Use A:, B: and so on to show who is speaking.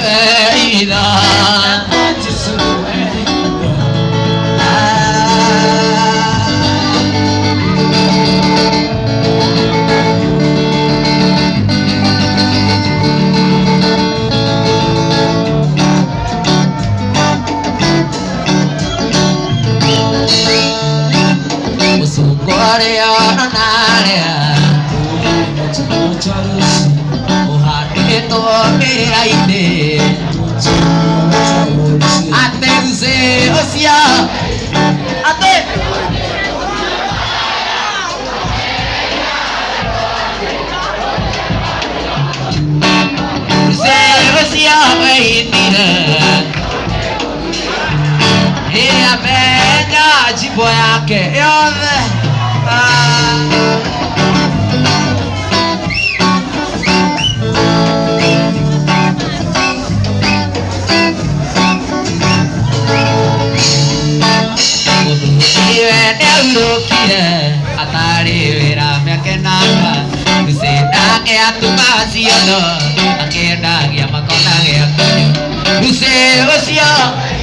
A: veida jipo yake yote atari wira miake nanga Lusendake atumasiono akendagia makona gĩaku Luce ũcio